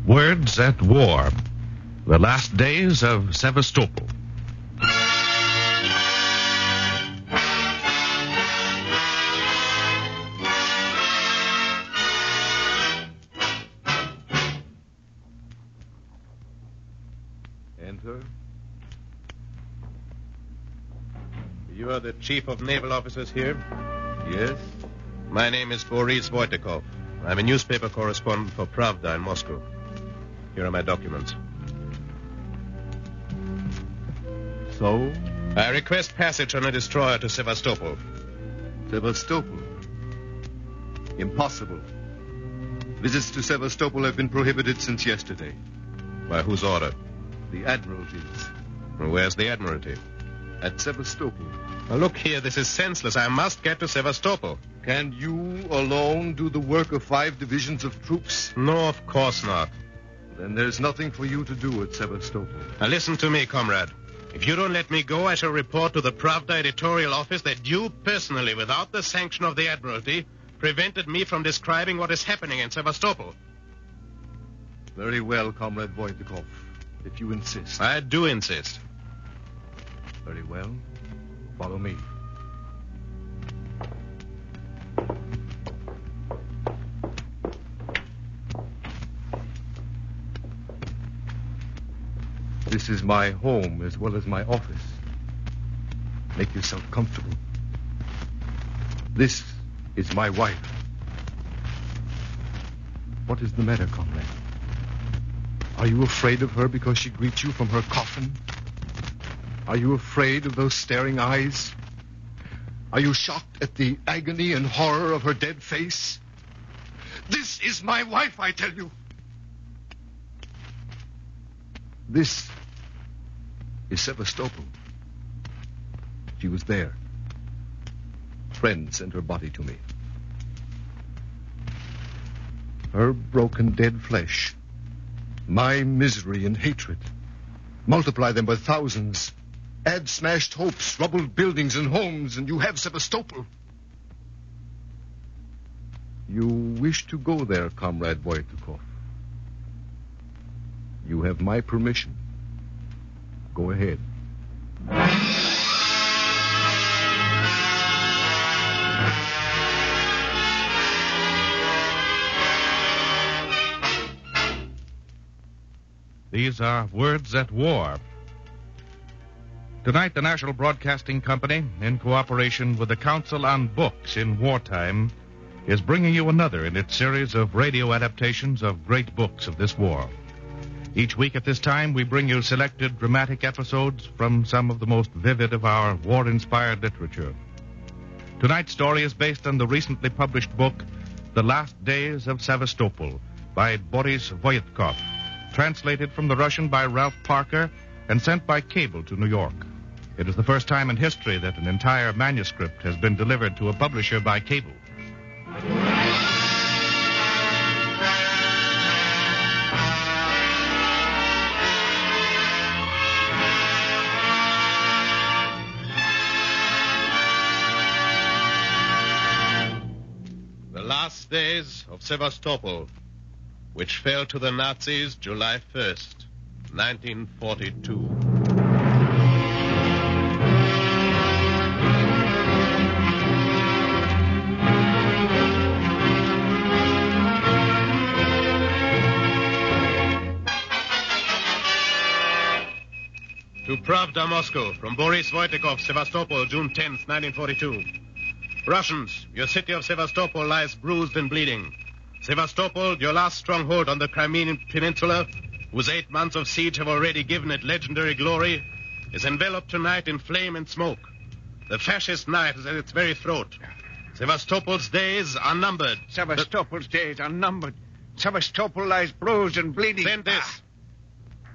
Words at War. The Last Days of Sevestopol. Enter. You are the chief of naval officers here? Yes? My name is Boris Voitekov. I'm a newspaper correspondent for Pravda in Moscow. Here are my documents. So? I request passage on a destroyer to Sevastopol. Sevastopol? Impossible. Visits to Sevastopol have been prohibited since yesterday. By whose order? The Admiralty's. Where's the Admiralty? At Sevastopol. Now, look here, this is senseless. I must get to Sevastopol. Can you alone do the work of 5 divisions of troops? No, of course not. Then there's nothing for you to do at Sevastopol. Now, listen to me, comrade. If you don't let me go, I shall report to the Pravda editorial office that you personally, without the sanction of the Admiralty, prevented me from describing what is happening in Sevastopol. Very well, Comrade Voitekov, if you insist. I do insist. Very well. Follow me. This is my home as well as my office. Make yourself comfortable. This is my wife. What is the matter, comrade? Are you afraid of her because she greets you from her coffin? Are you afraid of those staring eyes? Are you shocked at the agony and horror of her dead face? This is my wife, I tell you. This is Sevastopol. She was there. Friends sent her body to me. Her broken dead flesh. My misery and hatred. Multiply them by thousands. Add smashed hopes, rubbled buildings and homes, and you have Sevastopol. You wish to go there, Comrade Voitekov. You have my permission. Go ahead. These are Words at War. Tonight, the National Broadcasting Company, in cooperation with the Council on Books in Wartime, is bringing you another in its series of radio adaptations of great books of this war. Each week at this time, we bring you selected dramatic episodes from some of the most vivid of our war-inspired literature. Tonight's story is based on the recently published book, The Last Days of Sevastopol, by Boris Voitekov, translated from the Russian by Ralph Parker and sent by cable to New York. It is the first time in history that an entire manuscript has been delivered to a publisher by cable. The Last Days of Sevastopol, which fell to the Nazis July 1st, 1942. To Pravda, Moscow, from Boris Voitekov, Sevastopol, June 10th, 1942. Russians, your city of Sevastopol lies bruised and bleeding. Sevastopol, your last stronghold on the Crimean Peninsula, whose 8 months of siege have already given it legendary glory, is enveloped tonight in flame and smoke. The fascist night is at its very throat. Sevastopol's days are numbered. Sevastopol's days are numbered. Sevastopol lies bruised and bleeding. Send this.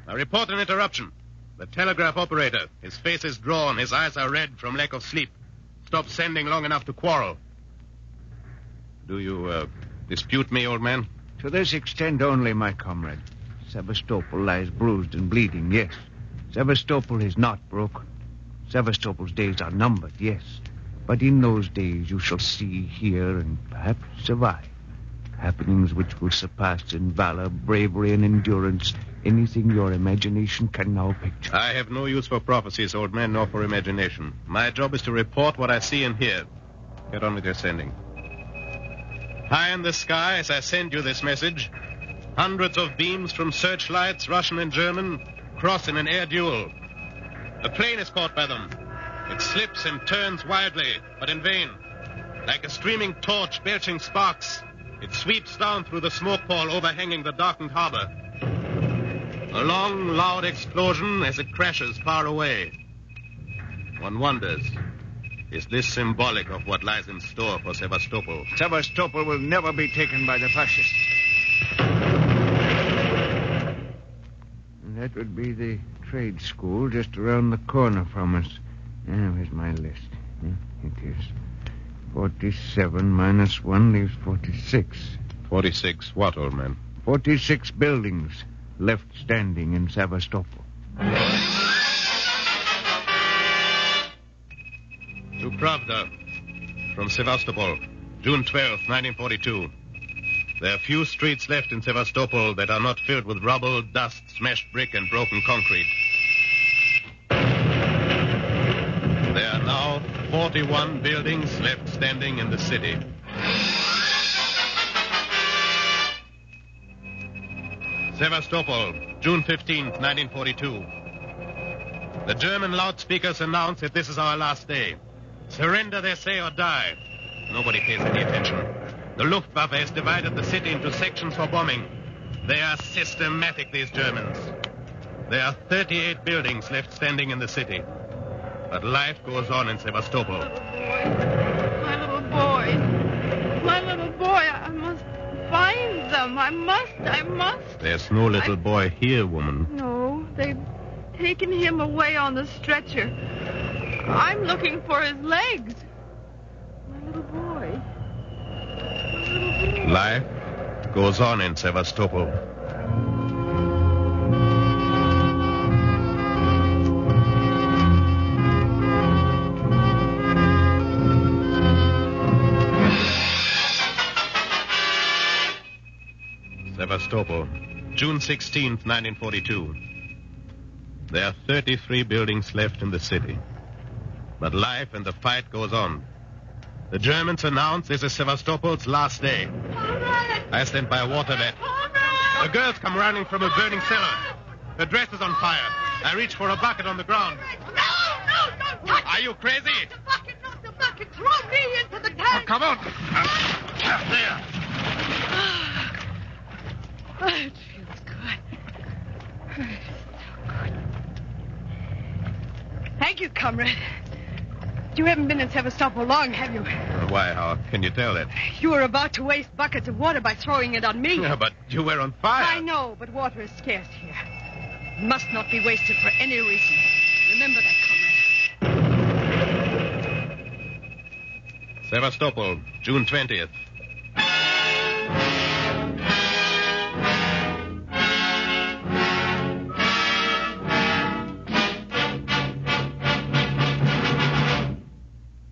I report an interruption. The telegraph operator, his face is drawn, his eyes are red from lack of sleep. Stop sending long enough to quarrel. Do you, dispute me, old man? To this extent only, my comrade. Sevastopol lies bruised and bleeding, yes. Sevastopol is not broken. Sevastopol's days are numbered, yes. But in those days you shall see, hear, and perhaps survive. Happenings which will surpass in valor, bravery, and endurance anything your imagination can now picture. I have no use for prophecies, old man, nor for imagination. My job is to report what I see and hear. Get on with your sending. High in the sky, as I send you this message, hundreds of beams from searchlights, Russian and German, cross in an air duel. A plane is caught by them. It slips and turns wildly, but in vain. Like a streaming torch belching sparks, it sweeps down through the smoke pall overhanging the darkened harbor. A long, loud explosion as it crashes far away. One wonders, is this symbolic of what lies in store for Sevastopol? Sevastopol will never be taken by the fascists. And that would be the trade school just around the corner from us. Where's my list? It is 47 minus 1 leaves 46. 46 what, old man? 46 buildings left standing in Sevastopol. To Pravda, from Sevastopol, June 12th, 1942. There are few streets left in Sevastopol that are not filled with rubble, dust, smashed brick, and broken concrete. There are now 41 buildings left standing in the city. Sevastopol, June 15th, 1942. The German loudspeakers announce that this is our last day. Surrender, they say, or die. Nobody pays any attention. The Luftwaffe has divided the city into sections for bombing. They are systematic, these Germans. There are 38 buildings left standing in the city. But life goes on in Sevastopol. My little boy. My little boy. I must find them. I must. There's no little boy here, woman. No, they've taken him away on the stretcher. I'm looking for his legs. My little boy. My little boy. Life goes on in Sevastopol. Sevastopol, June 16th, 1942. There are 33 buildings left in the city. But life and the fight goes on. The Germans announce this is Sevastopol's last day. Comrade! I stand by a water vat. Comrade! The girl's come running from a burning cellar. Her dress is on fire. I reach for a bucket on the ground. No, don't touch Are you crazy? Not the bucket. Throw me into the tank. Come on. There. It feels good. It's so good. Thank you, comrade. You haven't been in Sevastopol long, have you? Why, how can you tell that? You were about to waste buckets of water by throwing it on me. Yeah, but you were on fire. I know, but water is scarce here. It must not be wasted for any reason. Remember that, comrade. Sevastopol, June 20th.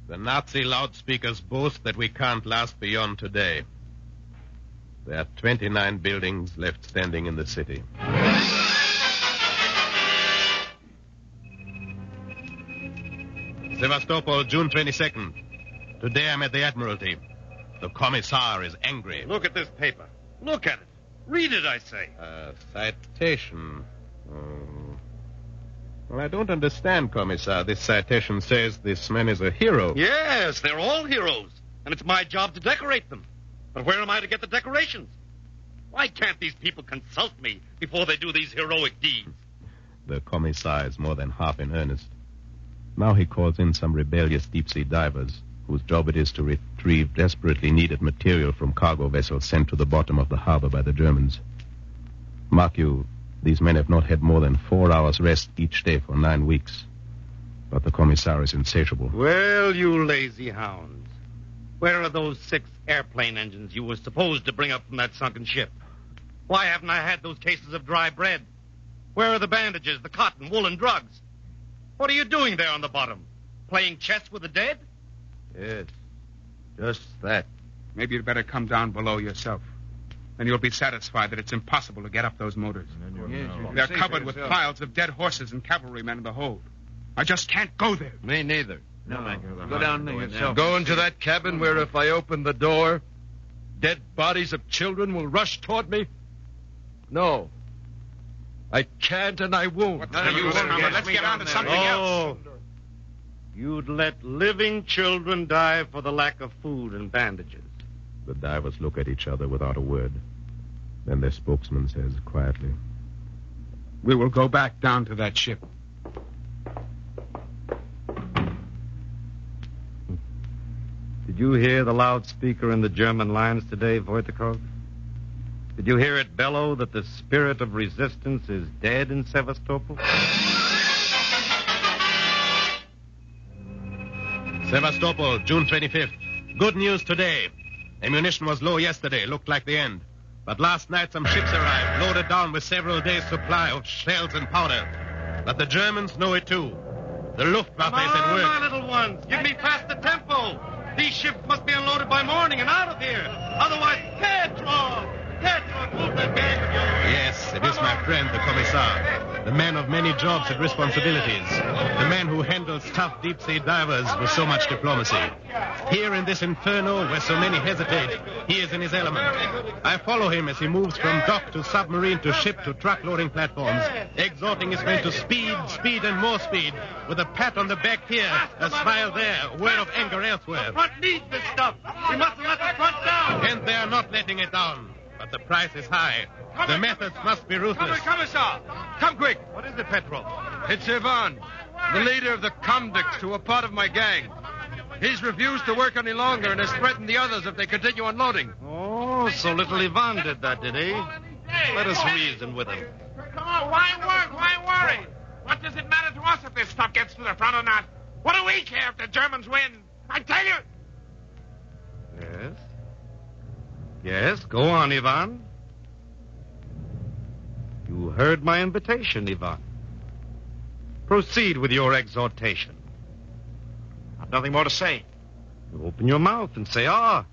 The Nazi loudspeakers boast that we can't last beyond today. There are 29 buildings left standing in the city. Sevastopol, June 22nd. Today I'm at the Admiralty. The Commissar is angry. Look at this paper. Look at it. Read it, I say. Citation. Well, I don't understand, Commissar. This citation says this man is a hero. Yes, they're all heroes. And it's my job to decorate them. But where am I to get the decorations? Why can't these people consult me before they do these heroic deeds? The Commissar is more than half in earnest. Now he calls in some rebellious deep-sea divers whose job it is to retrieve desperately needed material from cargo vessels sent to the bottom of the harbor by the Germans. Mark you, these men have not had more than 4 hours rest each day for 9 weeks. But the Commissar is insatiable. Well, you lazy hounds. Where are those 6 airplane engines you were supposed to bring up from that sunken ship? Why haven't I had those cases of dry bread? Where are the bandages, the cotton, wool, and drugs? What are you doing there on the bottom? Playing chess with the dead? Yes, just that. Maybe you'd better come down below yourself. and you'll be satisfied that it's impossible to get up those motors. Yes, They're covered with piles of dead horses and cavalrymen in the hold. I just can't go there. Me neither. No, go down there yourself. Go into that cabin where if I open the door, dead bodies of children will rush toward me? No. I can't and I won't. What's the use, Comrade? Let's get on to something else. You'd let living children die for the lack of food and bandages. The divers look at each other without a word. Then their spokesman says quietly, We will go back down to that ship. Did you hear the loudspeaker in the German lines today, Wojtekov? Did you hear it bellow that the spirit of resistance is dead in Sevastopol? Sevastopol, June 25th. Good news today. Ammunition was low yesterday, looked like the end. But last night some ships arrived, loaded down with several days' supply of shells and powder. But the Germans know it too. The Luftwaffe is at work. My little ones, give me faster tempo. These ships must be unloaded by morning and out of here. Otherwise, Petro, move that gang of yours. Yes, it is my friend, the Commissar. The man of many jobs and responsibilities. The man who handles tough deep-sea divers with so much diplomacy. Here in this inferno where so many hesitate, he is in his element. I follow him as he moves from dock to submarine to ship to truck loading platforms, exhorting his men to speed, speed, and more speed, with a pat on the back here, a smile there, a word of anger elsewhere. The front needs this stuff. We mustn't let the front down. And they are not letting it down. But the price is high. The methods must be ruthless. Commissar! Come quick! What is it, Petro? It's Ivan, the leader of the convicts who are part of my gang. He's refused to work any longer and has threatened the others if they continue unloading. Oh, so little Ivan did that, did he? Let us reason with him. Come on, why work? Why worry? What does it matter to us if this stuff gets to the front or not? What do we care if the Germans win? I tell you... Yes? Yes, go on, Ivan. You heard my invitation, Ivan. Proceed with your exhortation. I've nothing more to say. You open your mouth and say, ah.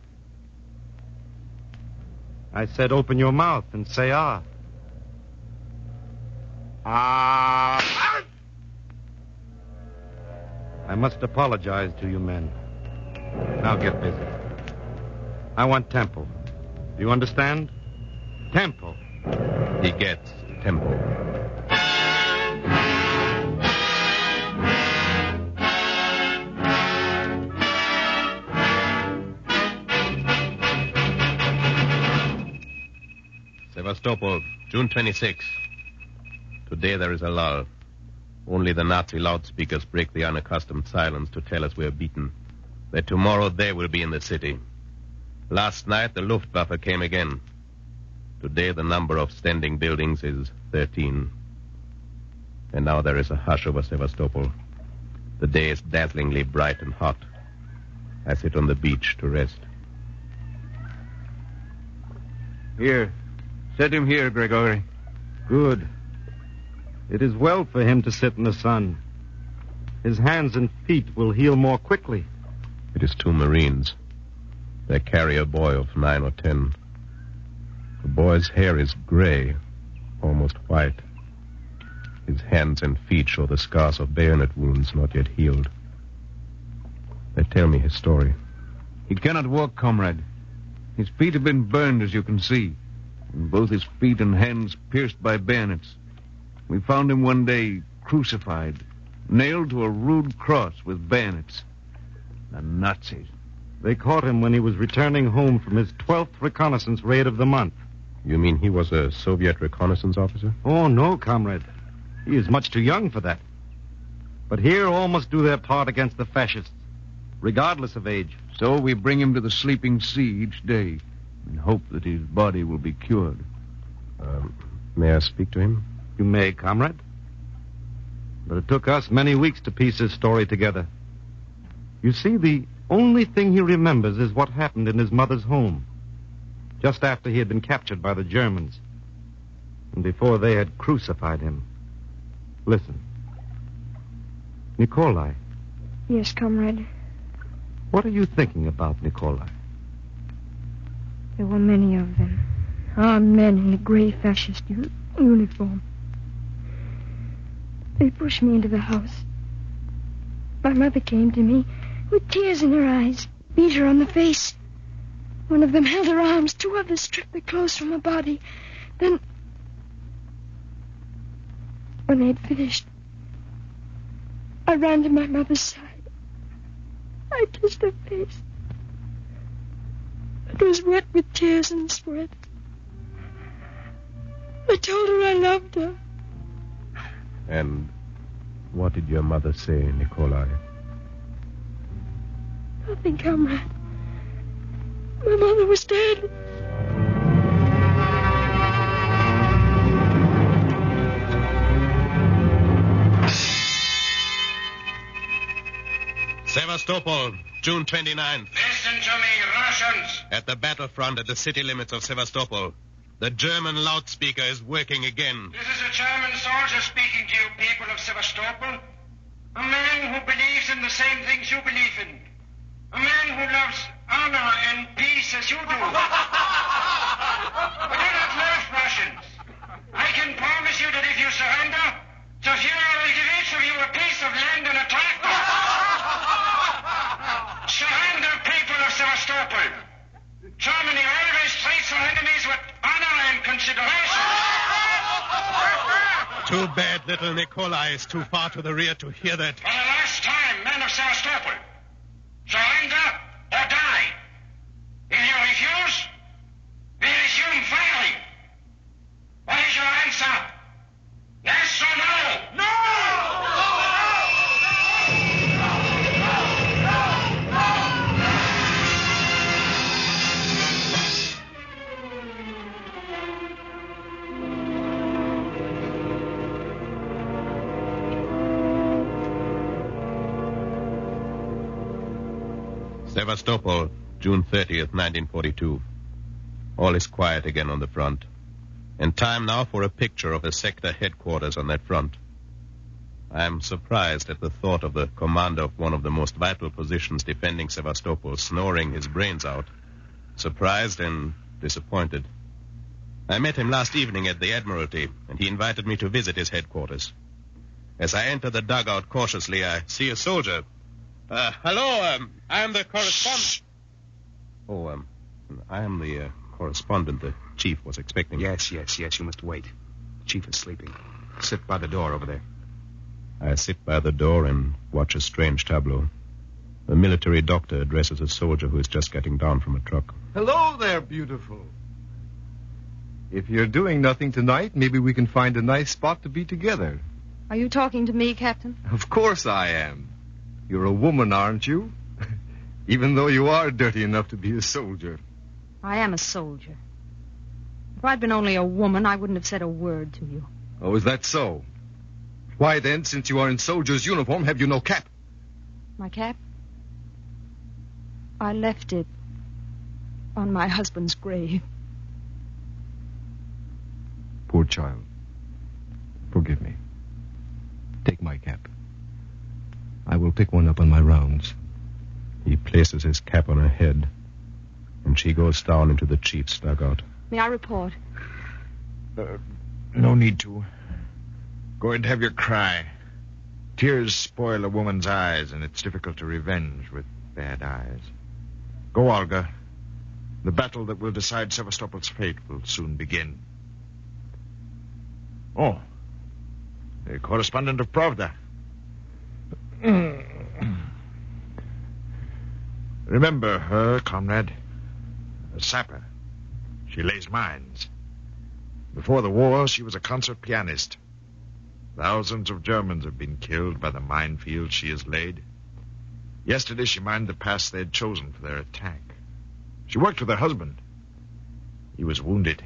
I said open your mouth and say, ah. Ah. I must apologize to you men. Now get busy. I want tempo. Do you understand? Tempo. He gets tempo. Sevastopol, June 26. Today there is a lull. Only the Nazi loudspeakers break the unaccustomed silence to tell us we're beaten. That tomorrow they will be in the city. Last night the Luftwaffe came again. Today the number of standing buildings is 13. And now there is a hush over Sevastopol. The day is dazzlingly bright and hot. I sit on the beach to rest. Here. Set him here, Gregory. Good. It is well for him to sit in the sun. His hands and feet will heal more quickly. It is 2 Marines. They carry a boy of 9 or 10. The boy's hair is gray, almost white. His hands and feet show the scars of bayonet wounds not yet healed. They tell me his story. He cannot walk, comrade. His feet have been burned, as you can see. And both his feet and hands pierced by bayonets. We found him one day crucified, nailed to a rude cross with bayonets. The Nazis. They caught him when he was returning home from his 12th reconnaissance raid of the month. You mean he was a Soviet reconnaissance officer? Oh, no, comrade. He is much too young for that. But here all must do their part against the fascists, regardless of age. So we bring him to the sleeping sea each day and hope that his body will be cured. May I speak to him? You may, comrade. But it took us many weeks to piece his story together. You see, the only thing he remembers is what happened in his mother's home, just after he had been captured by the Germans, and before they had crucified him. Listen. Nikolai. Yes, comrade. What are you thinking about, Nikolai? There were many of them. armed men in a gray fascist uniform. They pushed me into the house. My mother came to me with tears in her eyes, beat her on the face. One of them held her arms, 2 others stripped the clothes from her body. Then, when they had finished, I ran to my mother's side. I kissed her face. It was wet with tears and sweat. I told her I loved her. And what did your mother say, Nikolai? Nothing, comrade. My mother was dead. Sevastopol, June 29th. Listen to me, Russians. At the battlefront at the city limits of Sevastopol, the German loudspeaker is working again. This is a German soldier speaking to you people of Sevastopol. A man who believes in the same things you believe in. A man who loves honor and peace as you do. But do not laugh, Russians. I can promise you that if you surrender, the Fuhrer will give each of you a piece of land and a tractor. Surrender, people of Sevastopol. Germany always treats her enemies with honor and consideration. Too bad little Nikolai is too far to the rear to hear that. For the last time, men of Sevastopol, surrender or die. If you refuse, we resume firing. What is your answer? Yes or no? No! Sevastopol, June 30th, 1942. All is quiet again on the front. And time now for a picture of the sector headquarters on that front. I am surprised at the thought of the commander of one of the most vital positions defending Sevastopol snoring his brains out. Surprised and disappointed. I met him last evening at the Admiralty, and he invited me to visit his headquarters. As I enter the dugout cautiously, I see a soldier. Hello, I am the correspondent. Oh, I am the correspondent the chief was expecting. Yes, you must wait. The chief is sleeping. Sit by the door over there. I sit by the door and watch a strange tableau. A military doctor addresses a soldier who is just getting down from a truck. Hello there, beautiful. If you're doing nothing tonight, maybe we can find a nice spot to be together. Are you talking to me, Captain? Of course I am. You're a woman, aren't you? Even though you are dirty enough to be a soldier. I am a soldier. If I'd been only a woman, I wouldn't have said a word to you. Oh, is that so? Why then, since you are in soldier's uniform, have you no cap? My cap? I left it on my husband's grave. Poor child. Forgive me. Take my cap. I will pick one up on my rounds. He places his cap on her head, and she goes down into the chief's dugout. May I report? No need to. Go ahead and have your cry. Tears spoil a woman's eyes, and it's difficult to revenge with bad eyes. Go, Olga. The battle that will decide Sevastopol's fate will soon begin. Oh, the correspondent of Pravda. Remember her, comrade. A sapper. She lays mines. Before the war, she was a concert pianist. Thousands of Germans have been killed by the minefields she has laid. Yesterday, she mined the pass they had chosen for their attack. She worked with her husband. He was wounded.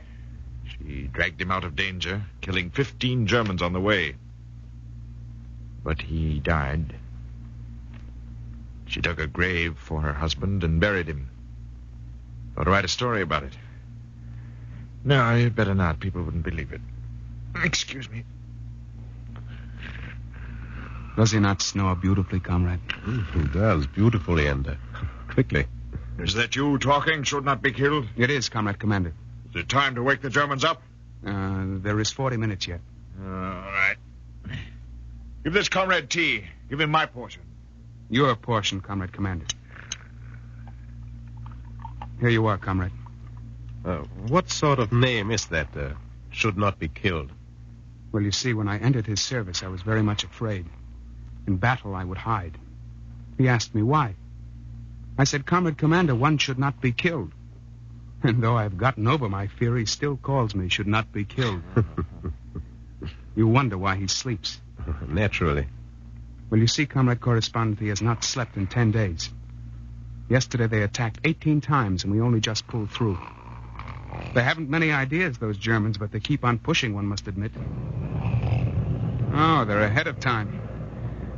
She dragged him out of danger, killing 15 Germans on the way. But he died. She dug a grave for her husband and buried him. Thought to write a story about it. No, you'd better not. People wouldn't believe it. Excuse me. Does it not snow beautifully, comrade? It does, beautifully, and quickly. Is that you talking? Should not be killed? It is, Comrade Commander. Is it time to wake the Germans up? There is 40 minutes yet. All right. Give this Comrade tea. Give him my portion. Your portion, Comrade Commander. Here you are, Comrade. What sort of name is that? Should not be killed. Well, you see, when I entered his service, I was very much afraid. In battle, I would hide. He asked me why. I said, Comrade Commander, one should not be killed. And though I've gotten over my fear, he still calls me should not be killed. You wonder why he sleeps. Naturally. Well, you see, Comrade Correspondent, he has not slept in 10 days. Yesterday they attacked 18 times, and we only just pulled through. They haven't many ideas, those Germans, but they keep on pushing, one must admit. Oh, they're ahead of time.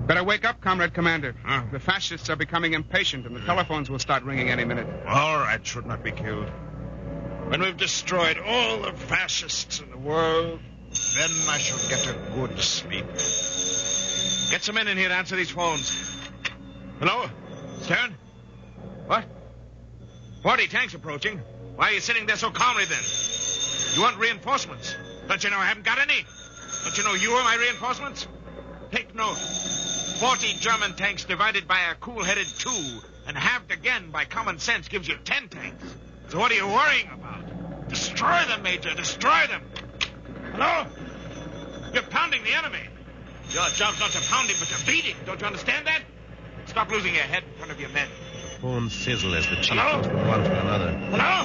Better wake up, Comrade Commander. The fascists are becoming impatient, and the telephones will start ringing any minute. All right, should not be killed. When we've destroyed all the fascists in the world, then I shall get a good sleep. Get some men in here to answer these phones. Hello? Stern? What? 40 tanks approaching. Why are you sitting there so calmly, then? You want reinforcements? Don't you know I haven't got any? Don't you know you are my reinforcements? Take note. 40 German tanks divided by a cool-headed 2 and halved again by common sense gives you 10 tanks. So what are you worrying about? Destroy them, Major. Destroy them. Hello? You're pounding the enemy. Your job's not to pound him, but to beat him. Don't you understand that? Stop losing your head in front of your men. Phones sizzle as the chief goes from one to another. Hello?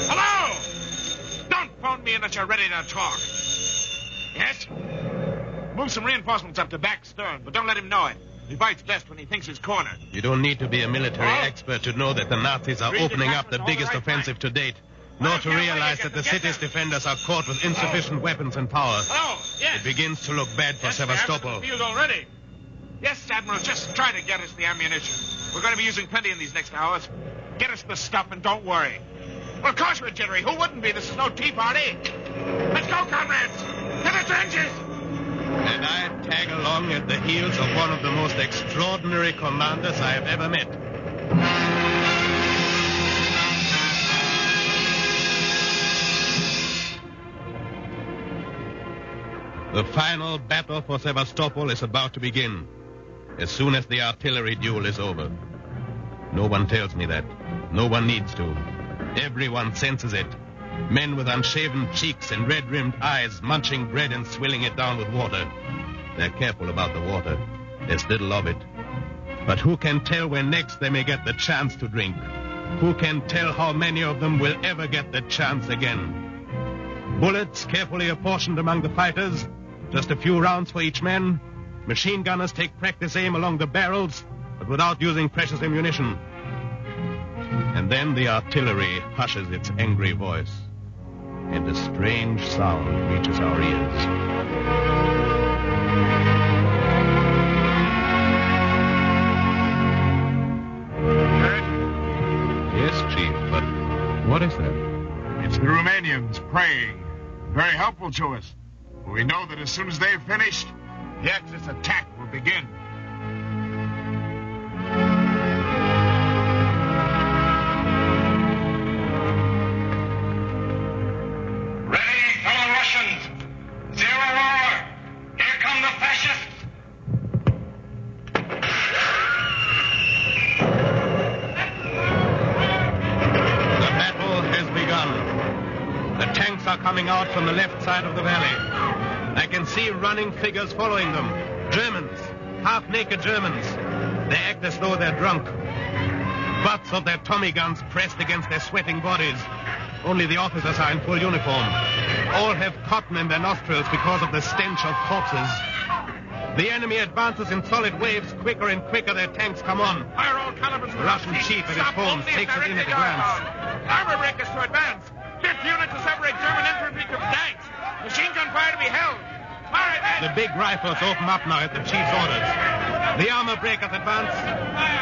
Hello? Don't phone me unless you're ready to talk. Yes? Move some reinforcements up to back Stern, but don't let him know it. He bites best when he thinks he's cornered. You don't need to be a military expert to know that the Nazis are opening up the biggest offensive to date, nor to realize that the city's defenders are caught with insufficient weapons and power. Hello? Yes. It begins to look bad for Sevestopol. Field already. Yes, Admiral, just try to get us the ammunition. We're going to be using plenty in these next hours. Get us the stuff and don't worry. Well, of course we're jittery. Who wouldn't be? This is no tea party. Let's go, comrades. To the trenches. And I tag along at the heels of one of the most extraordinary commanders I have ever met. The final battle for Sevastopol is about to begin, as soon as the artillery duel is over. No one tells me that. No one needs to. Everyone senses it. Men with unshaven cheeks and red-rimmed eyes munching bread and swilling it down with water. They're careful about the water. There's little of it. But who can tell when next they may get the chance to drink? Who can tell how many of them will ever get the chance again? Bullets carefully apportioned among the fighters. Just a few rounds for each man. Machine gunners take practice aim along the barrels, but without using precious ammunition. And then the artillery hushes its angry voice, and a strange sound reaches our ears. Yes, Chief, but what is that? It's the Romanians praying. Very helpful to us. We know that as soon as they've finished, the Axis attack will begin. Ready, fellow Russians. Zero war. Here come the fascists. The battle has begun. The tanks are coming out from the left side of the valley. I can see running figures following them. Germans. Half-naked Germans. They act as though they're drunk. Butts of their Tommy guns pressed against their sweating bodies. Only the officers are in full uniform. All have cotton in their nostrils because of the stench of corpses. The enemy advances in solid waves. Quicker and quicker their tanks come on. Fire all calibers. The Russian chief at his phones takes it in at a glance. Armor breakers to advance. 5th unit to separate German infantry from tanks. Machine gun fire to be held. Fire, men. The big rifles open up now at the chief's orders. The armor breakers advance.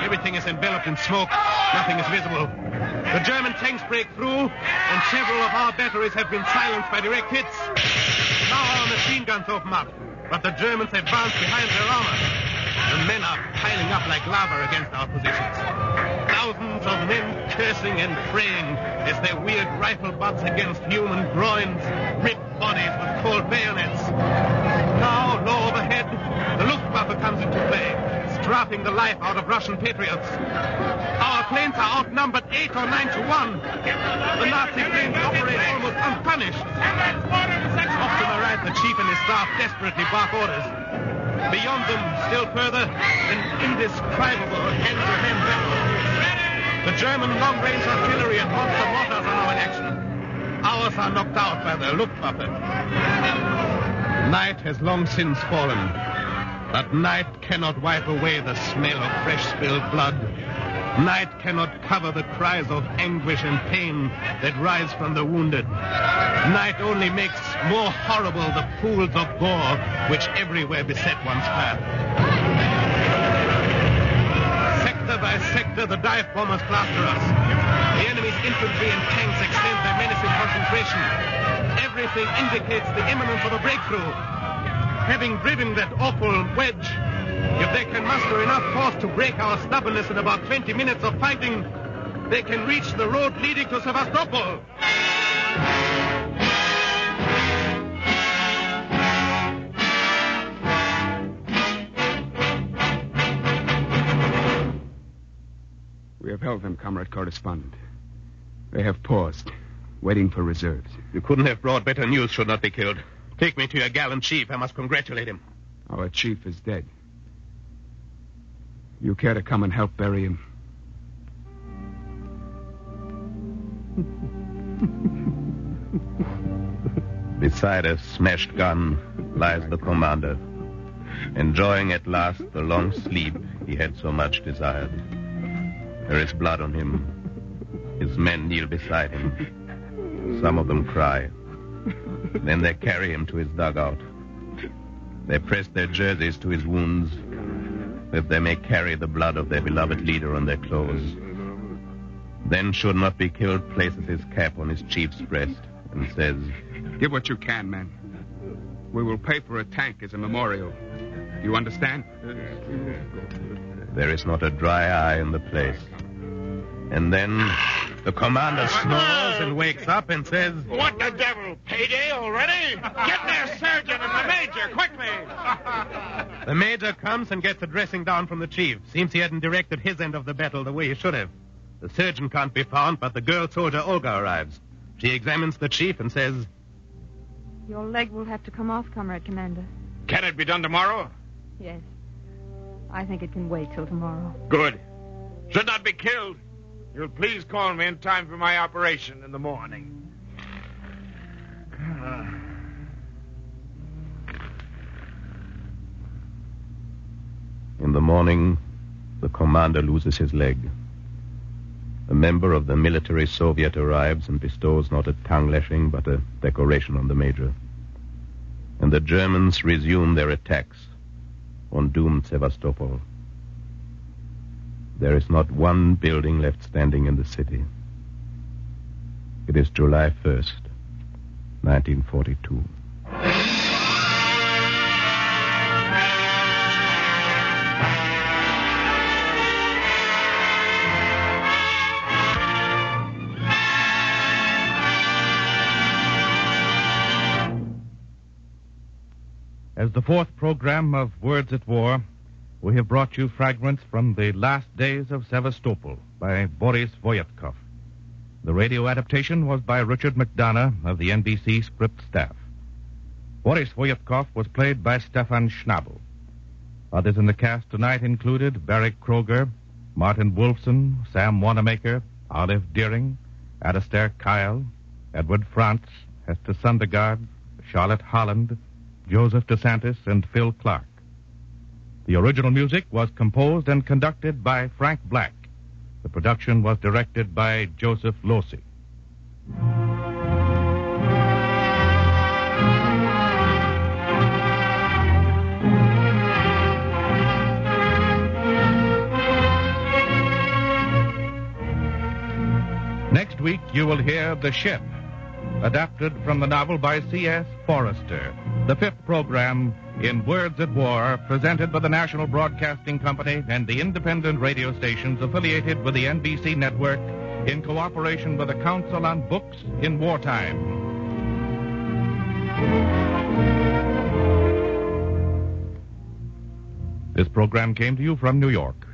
Everything is enveloped in smoke. Nothing is visible. The German tanks break through, and several of our batteries have been silenced by direct hits. Now our machine guns open up, but the Germans advance behind their armor. The men are piling up like lava against our positions. Thousands of men cursing and praying as their weird rifle butts against human groins, ripped bodies with cold bayonets. Now, low overhead, the Luftwaffe comes into play, strafing the life out of Russian patriots. Our planes are outnumbered 8 or 9 to 1. The Nazi planes operate almost unpunished. Off to the right, the chief and his staff desperately bark orders. Beyond them, still further, an indescribable hand-to-hand battle. The German long-range artillery and monster mortars are now in action. Ours are knocked out by the Luftwaffe. Night has long since fallen, but night cannot wipe away the smell of fresh spilled blood. Night cannot cover the cries of anguish and pain that rise from the wounded. Night only makes more horrible the pools of gore which everywhere beset one's path. Sector by sector, the dive bombers plaster us. The enemy's infantry and tanks extend their menacing concentration. Everything indicates the imminence of a breakthrough. Having driven that awful wedge, if they can muster enough force to break our stubbornness in about 20 minutes of fighting, they can reach the road leading to Sevastopol. We have held them, Comrade Correspondent. They have paused, waiting for reserves. You couldn't have brought better news should not be killed. Take me to your gallant chief. I must congratulate him. Our chief is dead. You care to come and help bury him? Beside a smashed gun lies the commander, enjoying at last the long sleep he had so much desired. There is blood on him. His men kneel beside him. Some of them cry. Then they carry him to his dugout. They press their jerseys to his wounds, that they may carry the blood of their beloved leader on their clothes. Then, should not be killed, places his cap on his chief's breast and says, "Give what you can, men. We will pay for a tank as a memorial. You understand?" There is not a dry eye in the place. And then the commander snores and wakes up and says, What the devil? Payday already? Get their surgeon and the major, quickly! The major comes and gets a dressing down from the chief. Seems he hadn't directed his end of the battle the way he should have. The surgeon can't be found, but the girl soldier Olga arrives. She examines the chief and says, Your leg will have to come off, Comrade Commander. Can it be done tomorrow? Yes. I think it can wait till tomorrow. Good. Should not be killed. You'll please call me in time for my operation in the morning. In the morning, the commander loses his leg. A member of the military Soviet arrives and bestows not a tongue-lashing but a decoration on the major. And the Germans resume their attacks on doomed Sevastopol. There is not one building left standing in the city. It is July 1st, 1942. As the fourth program of Words at War, we have brought you fragments from The Last Days of Sevastopol by Boris Voyetkov. The radio adaptation was by Richard McDonough of the NBC script staff. Boris Voyetkov was played by Stefan Schnabel. Others in the cast tonight included Barry Kroger, Martin Wolfson, Sam Wanamaker, Olive Deering, Alistair Kyle, Edward Frantz, Hester Sundergaard, Charlotte Holland, Joseph DeSantis, and Phil Clark. The original music was composed and conducted by Frank Black. The production was directed by Joseph Losey. Next week, you will hear The Ship, adapted from the novel by C.S. Forrester. The fifth program in Words at War, presented by the National Broadcasting Company and the independent radio stations affiliated with the NBC network in cooperation with the Council on Books in Wartime. This program came to you from New York.